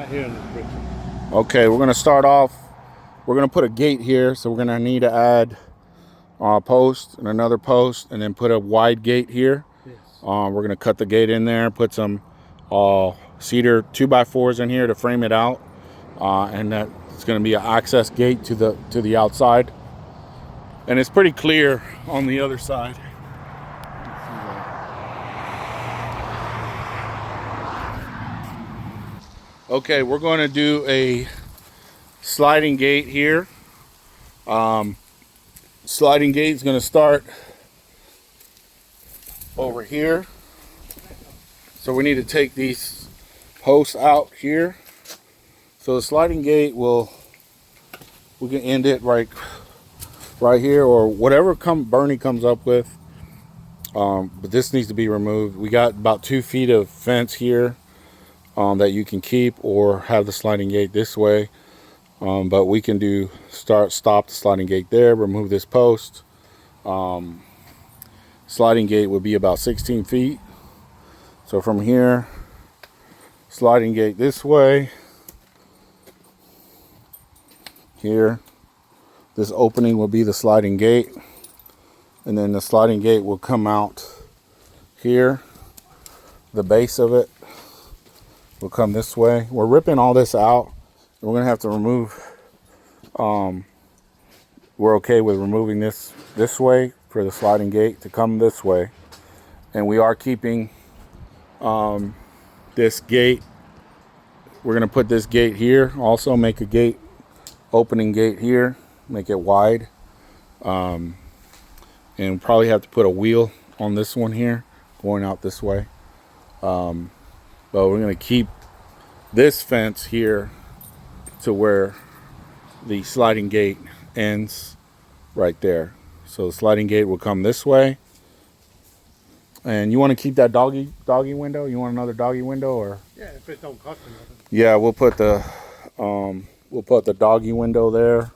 here in this picture. Okay, we're gonna start off. We're gonna put a gate here, so we're gonna need to add a post and another post, and then put a wide gate here. Yes. We're gonna cut the gate in there, put some cedar 2x4s in here to frame it out, and that it's gonna be an access gate to the outside. And it's pretty clear on the other side. Okay, we're going to do a sliding gate here. Sliding gate is going to start over here. So we need to take these posts out here. So the sliding gate we can end it right here, or whatever Bernie comes up with. But this needs to be removed. We got about 2 feet of fence here that you can keep, or have the sliding gate this way. But we can stop the sliding gate there, remove this post. Sliding gate would be about 16 feet. So from here, sliding gate this way. Here, this opening will be the sliding gate. And then the sliding gate will come out here. The base of it will come this way. We're ripping all this out. We're gonna have to remove, we're okay with removing this way for the sliding gate to come this way. And we are keeping this gate. We're gonna put this gate here, also make a gate, opening gate here, make it wide. And probably have to put a wheel on this one here, going out this way. But we're gonna keep this fence here to where the sliding gate ends right there. So the sliding gate will come this way. And you want to keep that doggy window? You want another doggy window, or? Yeah, if it don't cost me nothing. Yeah, we'll put the doggy window there.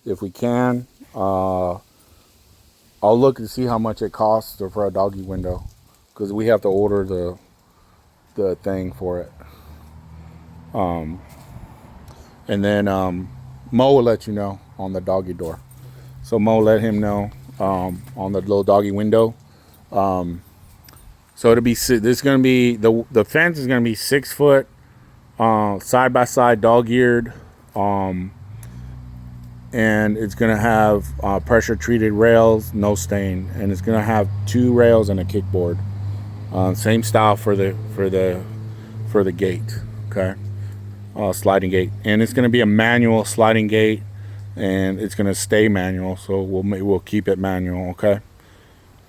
If we can, I'll look to see how much it costs for a doggy window, because we have to order the thing for it. And then Mo will let you know on the doggy door. So Mo let him know on the little doggy window. So the fence is gonna be 6 foot, side by side, dog eared, and it's gonna have pressure treated rails, no stain, and it's gonna have 2 rails and a kickboard. Same style for the gate. Okay. Sliding gate, and it's going to be a manual sliding gate, and it's going to stay manual, so we'll keep it manual. Okay.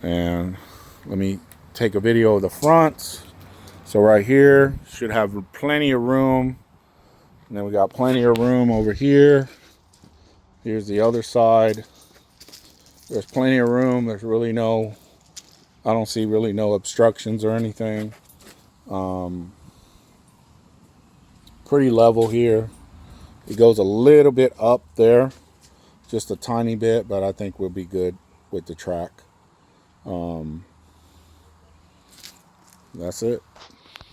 And let me take a video of the front. So right here should have plenty of room, and then we got plenty of room over here. Here's the other side. There's plenty of room. There's really I don't see really no obstructions or anything. Pretty level here. It goes a little bit up there, just a tiny bit, but I think we'll be good with the track. That's it.